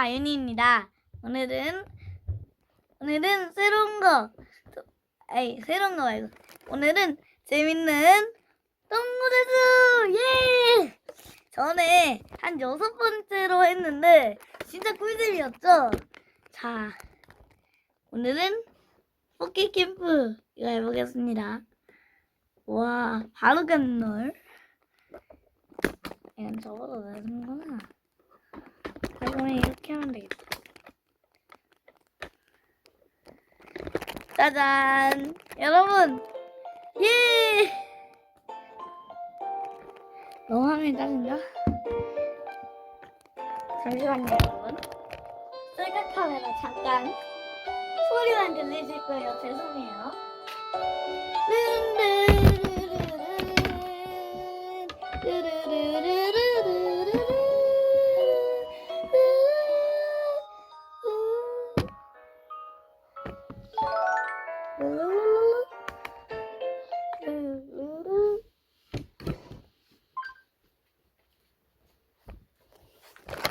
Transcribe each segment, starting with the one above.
아윤이입니다. 오늘은 새로운 거 말고 오늘은 재밌는 동물의수 예! 전에 한 6번째로 했는데 진짜 꿀잼이었죠? 자, 오늘은 뽑기 캠프 이거 해보겠습니다. 와, 바로 가는 널. 이건 저보다 되는구나. 그러면 이렇게 하면 되겠다. 짜잔! 여러분! 예! 너무 화면이 작은가? 잠시만요, 여러분. 셀카 카메라 잠깐 소리만 들리실 거예요. 죄송해요.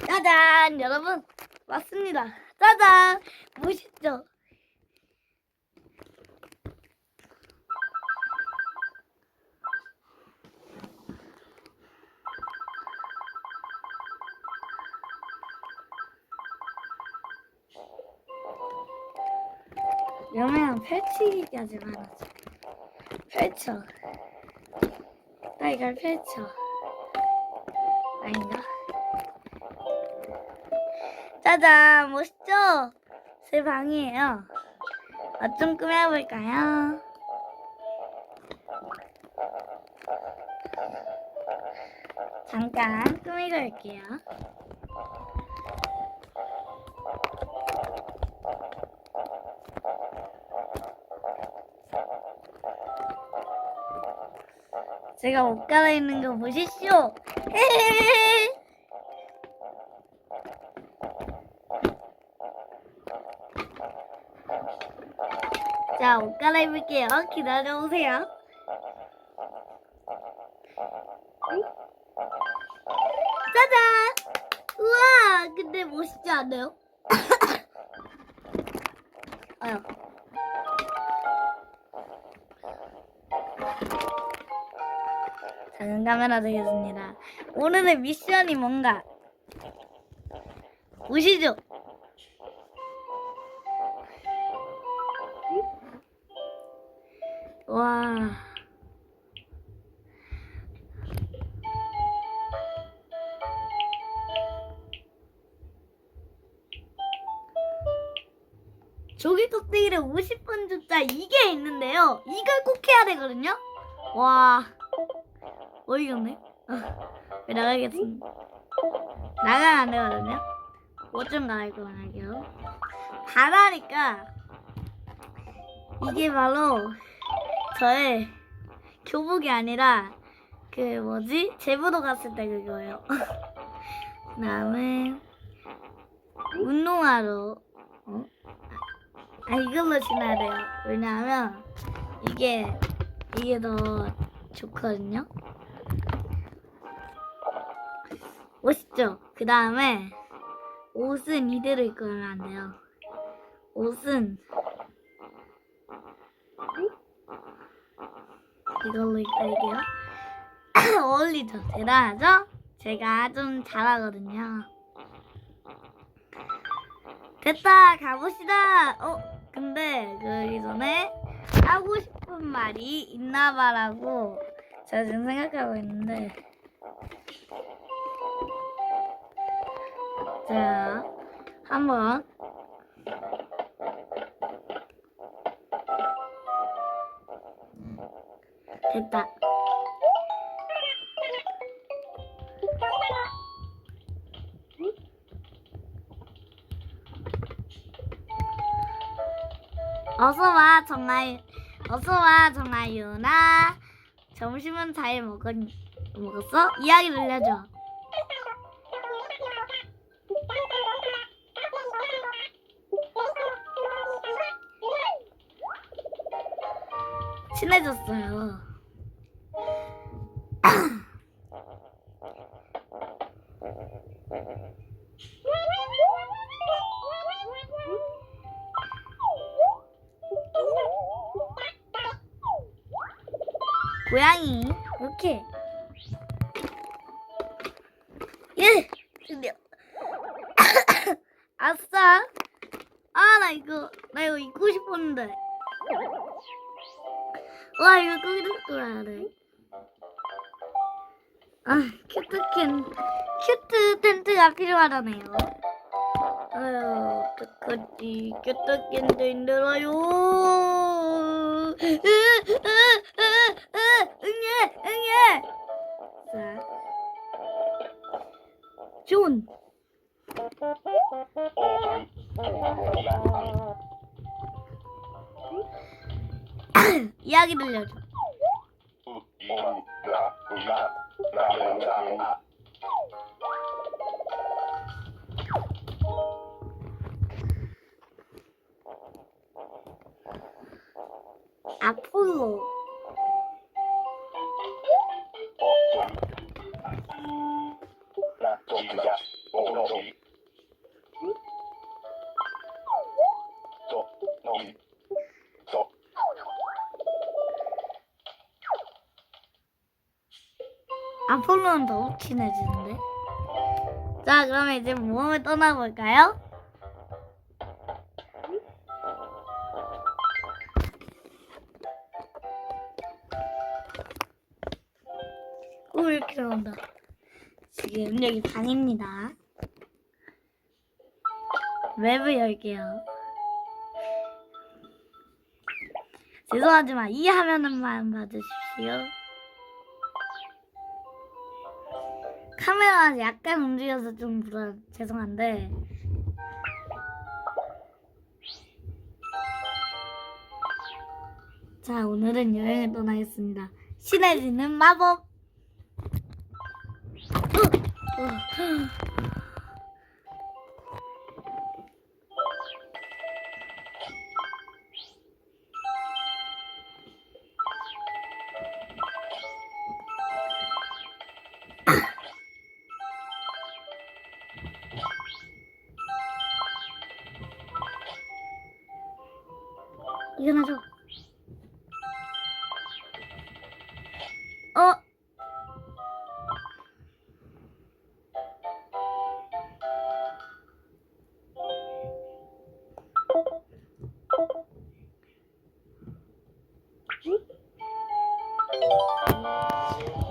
짜잔! 여러분 왔습니다. 짜잔! 멋있죠? 그러면 펼치기까지만 하자. 펼쳐. 나 이걸 펼쳐. 아닌가? 짜잔! 멋있죠? 제 방이에요. 좀 꾸며볼까요? 잠깐 꾸미고 올게요. 제가 옷 갈아입는 거 보시죠. 자, 옷 갈아입을게요. 기다려오세요. 짜잔! 우와! 근데 멋있지 않아요? 아유. 작은 카메라 되겠습니다. 오늘의 미션이 뭔가 보시죠. 와. 조개 껍데기를 50번 줬자 이게 있는데요. 이걸 꼭 해야 되거든요. 와. 어이가 없네. 나가겠습니다. 나가면 안 되거든요. 옷 좀 갈아입고 나갈게요. 바다니까 이게 바로 저의 교복이 아니라 그 뭐지? 제부도 갔을 때 그거예요. 그 다음에 운동화로 이걸로 신어야 돼요. 왜냐하면 이게 더 좋거든요. 멋있죠? 그 다음에 옷은 이대로 입고 가면 안 돼요. 옷은 이걸로 입고 갈게요. 어울리죠? 대단하죠? 제가 좀 잘하거든요. 됐다! 가봅시다! 근데 그러기 전에 하고 싶은 말이 있나봐라고 제가 지금 생각하고 있는데, 자, 한번 됐다. 어서와 정아윤아. 점심은 잘 먹었어? 이야기 들려줘. 친해졌어요. 고양이. 오케이. 예! 드디어. 아싸! 아, 나 이거 입고 싶었는데. 와, 이거 꼭 입고 와야 돼. 아, 큐트 텐트가 필요하다네요. 아유, 어떡하지. 큐트 텐트 힘들어요. 응애. 자. 존. 이야기 들려줘. 아폴로. 아폴로는 더욱 친해지는데. 자, 그러면 이제 모험을 떠나볼까요? 오, 이렇게 나온다. 지금 여기 방입니다. 맵을 열게요. 죄송하지만 이 화면만 봐주십시오. 카메라가 약간 움직여서 좀 죄송한데. 자, 오늘은 여행을 떠나겠습니다. 신해지는 마법. 일어나죠.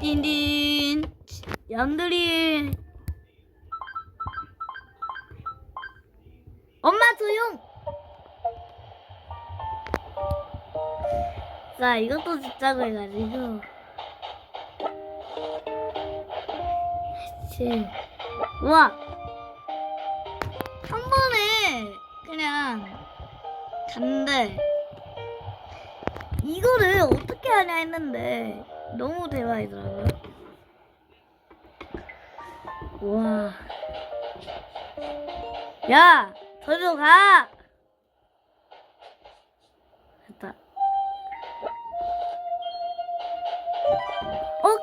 딘딘. 양들이. 엄마 조용. 자, 이것도 진짜고 해가지고. 우와. 한 번에 그냥 갔는데 이거를 어떻게 하냐 했는데 너무 대박이더라고요. 와. 야, 저리로 가. 됐다.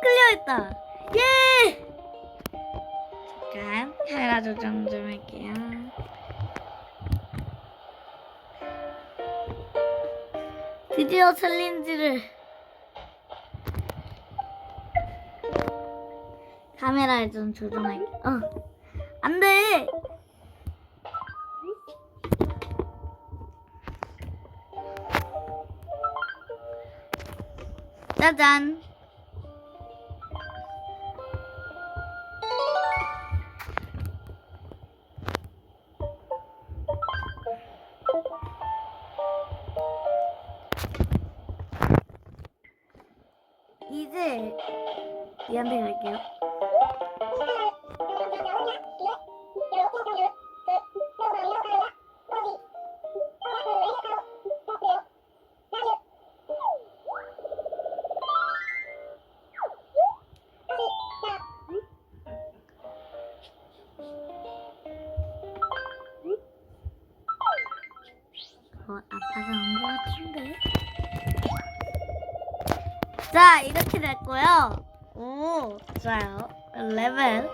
클리어했다. 예! 잠깐 카메라 조정 좀 할게요. 드디어 챌린지를. 카메라를 좀 조정할게. 안 돼. 짜잔. 이제 얘한테 갈게요. 아빠가 온 것 같은데. 자, 이렇게 됐고요. 오, 좋아요. 레벨.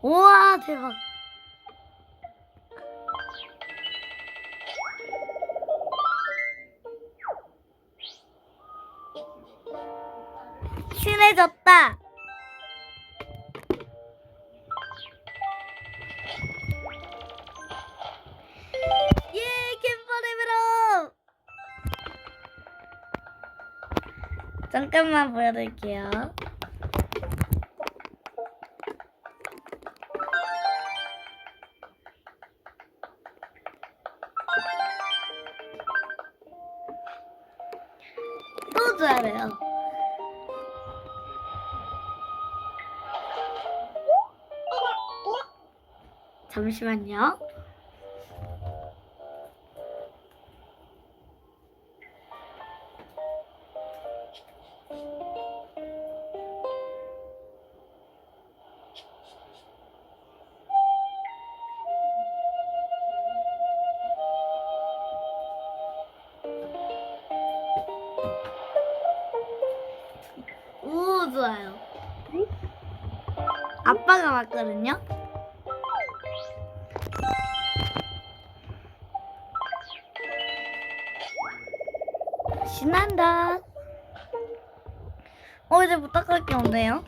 우와, 대박. 친해졌다. 예, 갯벌에 밀어. 잠깐만 보여드릴게요. 또 잘해요. 잠시만요. 오, 좋아요. 아빠가 왔거든요. 신난다. 이제 부탁할 게 없네요.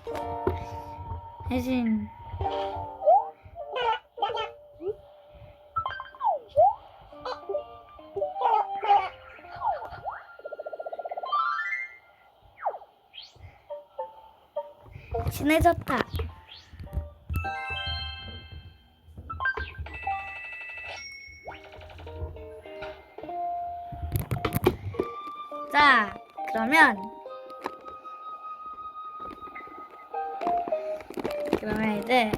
대신 친해졌다. 자, 그러면 이제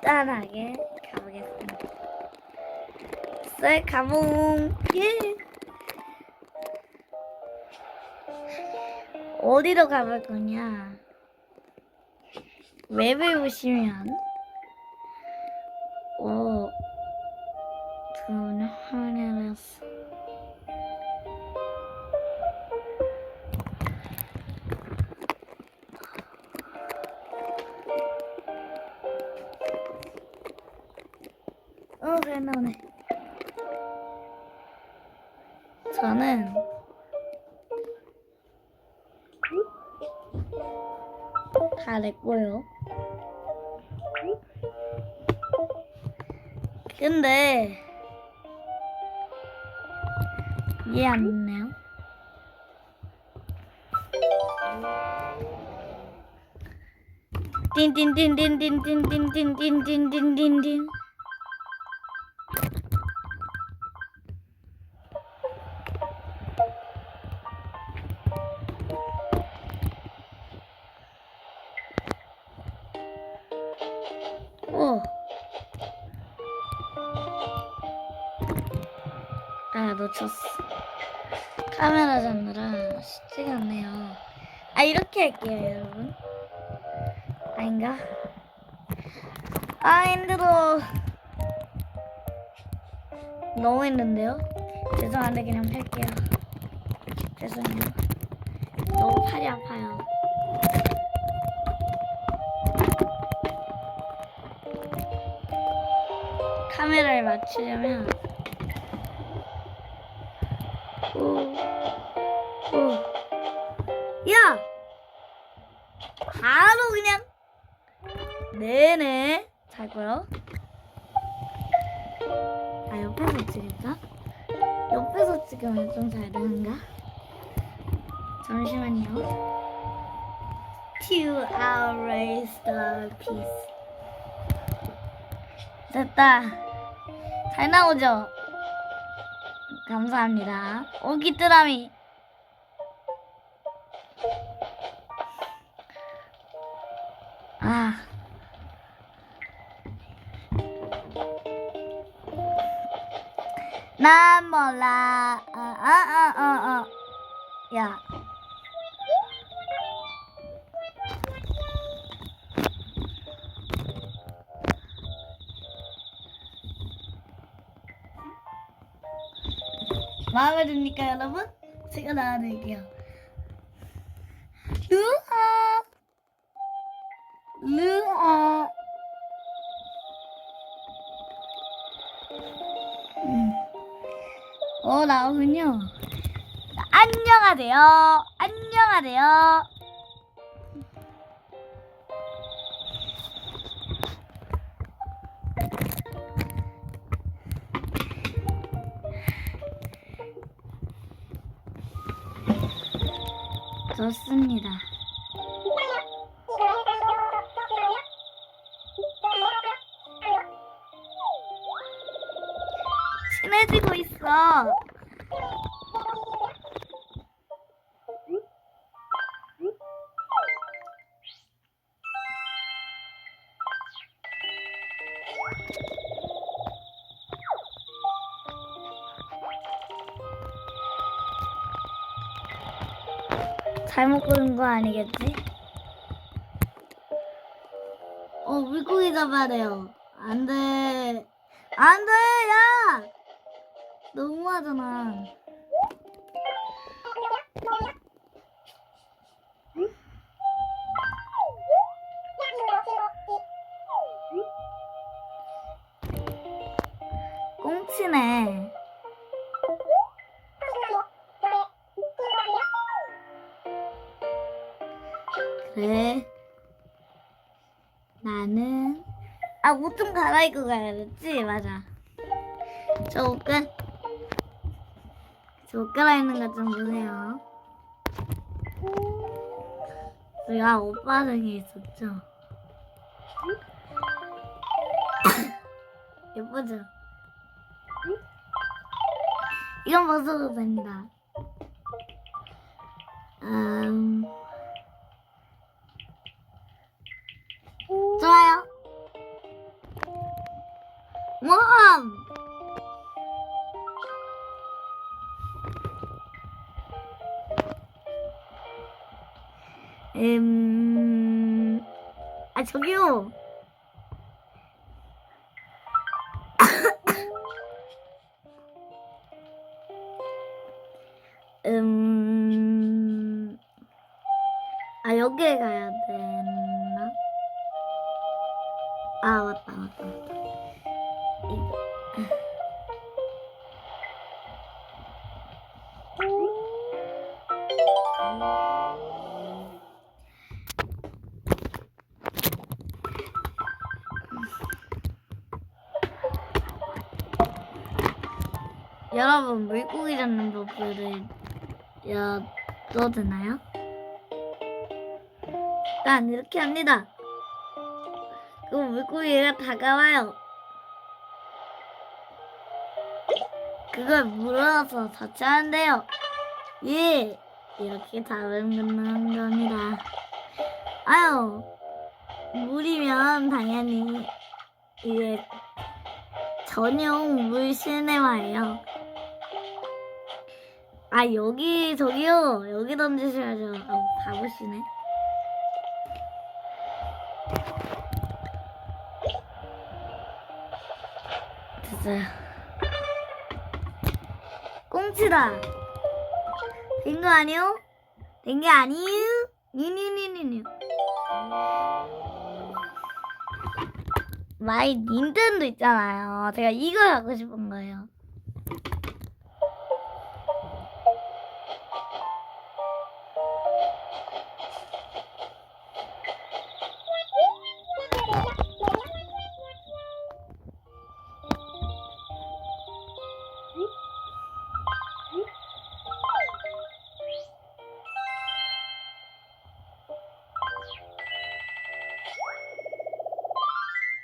간단하게 가보겠습니다. 셀카봉. 예. 어디로 가볼 거냐? 웹을 보시면 들어오는 화면에서 잘 나오네. 저는 다 냈고요. 근데 이해 안 됐네요. 띵띵띵띵띵띵띵띵띵띵띵띵띵. 놓쳤어. 카메라 잡느라 쉽지가 않네요. 이렇게 할게요, 여러분. 아닌가? 힘들어. 너무 힘든데요? 죄송한데 그냥 펼게요. 죄송해요. 너무 팔이 아파요. 카메라를 맞추려면 야! 바로 그냥 네네 잘고요. 옆에서 찍을까? 옆에서 찍으면 좀 잘 되는가? 잠시만요. 2 hours the piece. 됐다. 잘 나오죠? 감사합니다. 귀뚜라미. 난 몰라. 야. 마음에 듭니까, 여러분? 제가 나와드릴게요. 루아. 나오군요. 안녕하세요. 안녕하세요. 좋습니다. 친해지고 있어. 잘못 고른 거 아니겠지? 물고기 잡아야 돼요. 안 돼. 안 돼, 야! 너무하잖아. 꽁치네. 그래. 나는 옷 좀 갈아입고 가야겠지? 맞아. 저 옷 갈아입는 것 좀 보세요. 우리가 오빠 등에 있었죠? 예쁘죠? 이건 벗어도 됩니다. 좋아요. 와! 저기요. 여기에 가야 되나? 맞다. 이거. 여러분, 물고기 잡는 법을 넣어드나요? 일단 이렇게 합니다. 그럼 물고기가 다가와요. 그걸 물어서 터치하는데요. 예, 이렇게 잡는 겁니다. 물이면 당연히 이게 전용 물 시네마예요. 저기요. 여기 던지셔야죠. 바보시네. 됐어요. 꽁치다. 된 거 아니요? 된 게 아니유? 니니니니니. 마이 닌텐도 있잖아요. 제가 이걸 하고 싶은 거예요.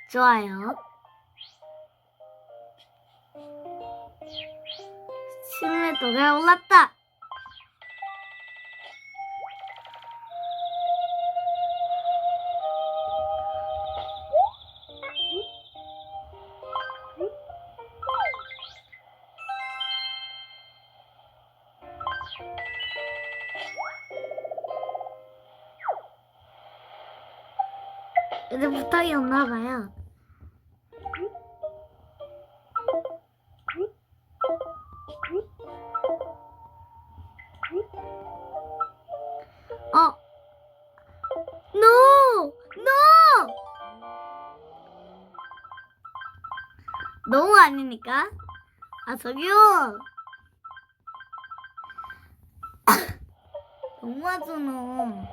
좋아요. 10m가 올랐다. 이제 부탁이 없나봐요. No! No! 너무 아니니까? 저기요. 너무하잖아.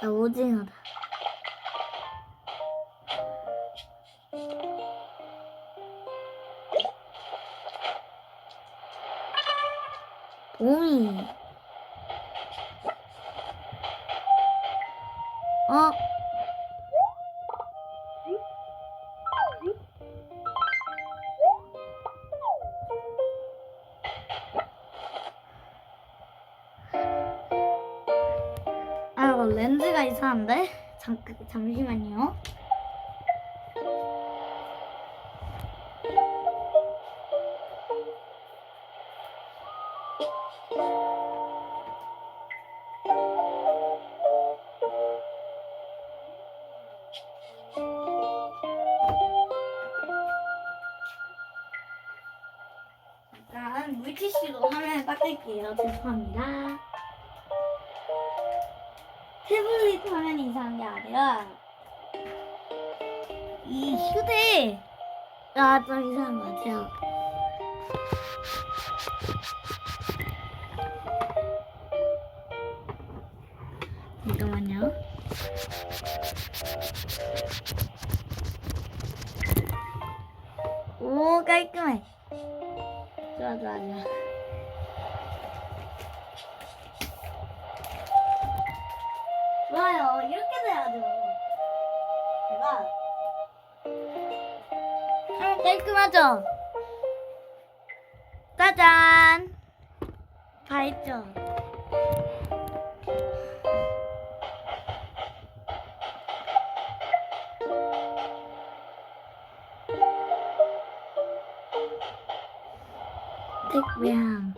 나 오징어다. 봄이. 어? 아, 이거 렌즈가 이상한데? 잠시만요. 일단 물티슈로 화면을 닦을게요. 죄송합니다. 태블릿 화면이 이상한 게 아니라 이 휴대가 좀 이상한 것 같아요. 잠깐만요. 오, 깔끔해. 좋아, 좋아, 좋아. 좋아요. 이렇게 돼야죠. 제가 깔끔하죠? 짜잔! 다 했죠? 택배함.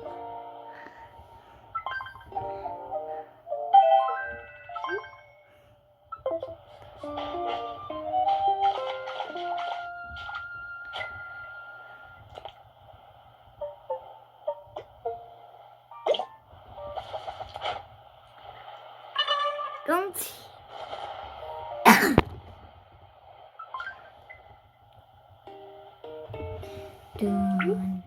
꽁치. 둔.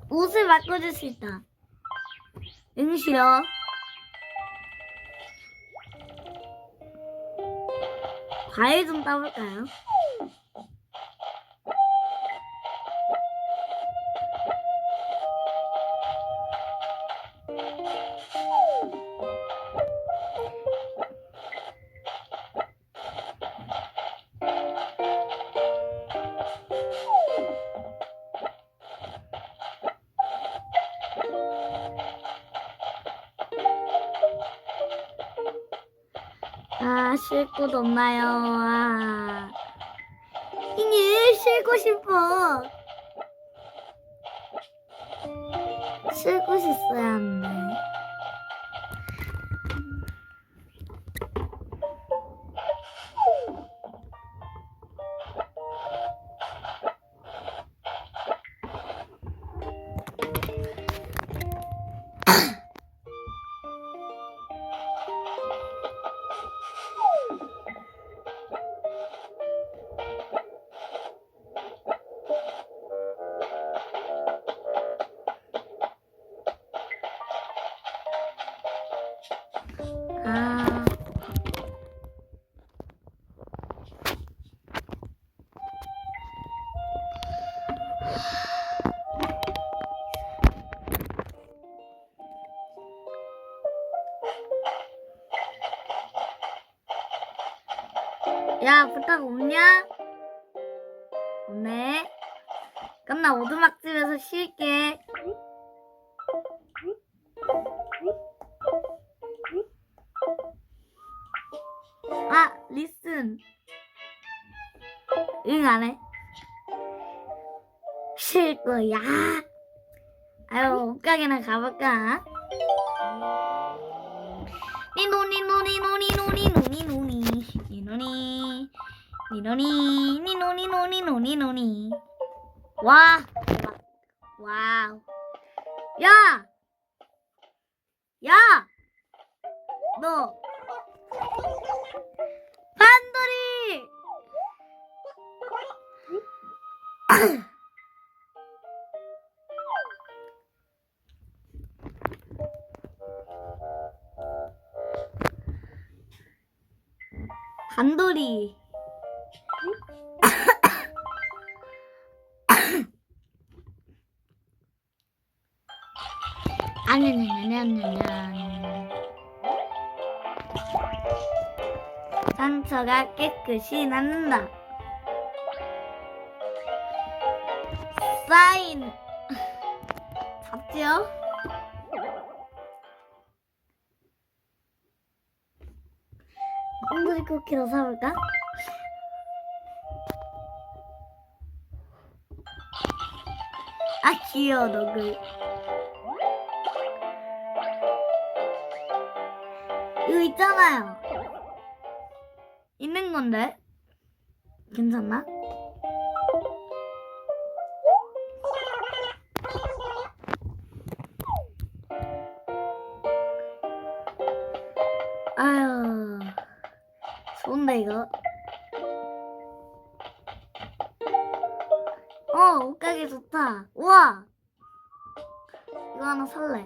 옷을 바꿔줄 수 있다. 응, 싫어. 과일 좀 따볼까요? 아, 쉴 곳 없나요? 아, 이게 쉬고 싶어. 쉴 곳 있어야 하는데. 아, 야, 부탁 없냐? 없네. 그럼 나 오두막집에서 쉴게. 아, 리슨. 응, 안 해. 쉴 거야. 아유, 옷가게나 가볼까? 니노니노니노니노니노니노니 니노니 니노니노니노니노니노니. 와, 대박. 와우. 야! 야! 너 반돌이! 반돌이. 아냐냐냐냐냐냐. 상처가 깨끗이 낫는다. 사인. 잡지요? 콩들이 쿠키도 사볼까? 아, 귀여워, 너글. 이거 있잖아요. 있는 건데? 괜찮나? 아유, 좋은데, 이거? 옷가게 좋다. 우와! 이거 하나 살래.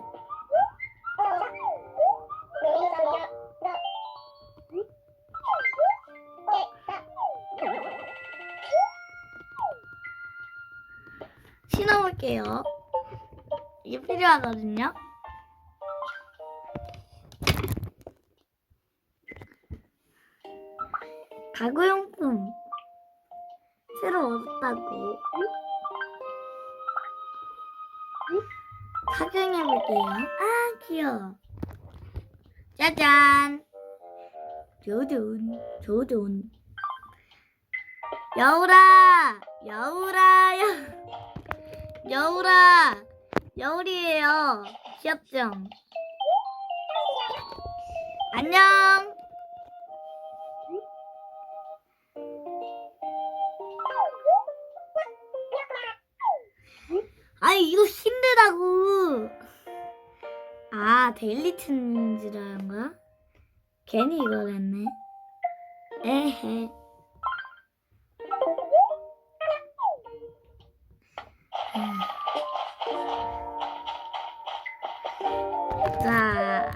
신어볼게요. 이게 필요하거든요. 가구용품 새로 얻었다고. 착용해볼게요. 아, 귀여워. 짜잔. 조돈. 여울아, 여울이에요. 귀엽죠? 안녕. 아니, 이거 힘들다고. 아, 데일리 챌린지라는 거야? 괜히 이걸 했네. 에헤. 자,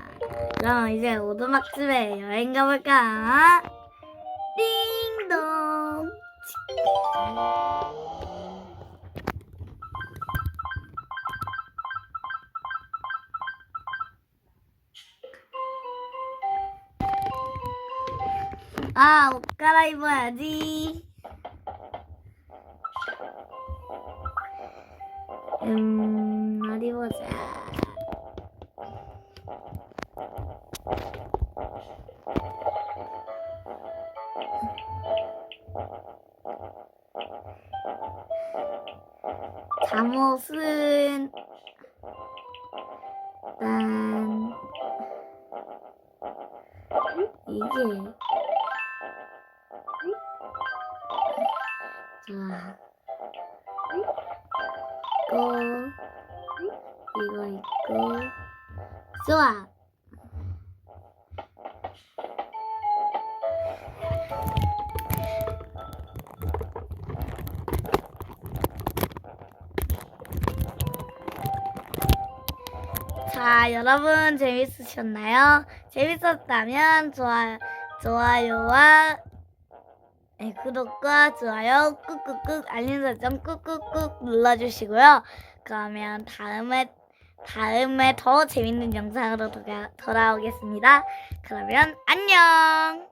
그럼 이제 오두막집에 여행 가볼까? 띵동. 아, 옷 갈아입어야지. 어디 보자. 잠옷은 일단 이게 좋아. 이거 있고 좋아. 자, 여러분 재밌으셨나요? 재밌었다면 좋아요와 구독과 좋아요 꾹꾹꾹 알림 설정 꾹꾹꾹 눌러주시고요. 그러면 다음에 더 재밌는 영상으로 돌아오겠습니다. 그러면 안녕.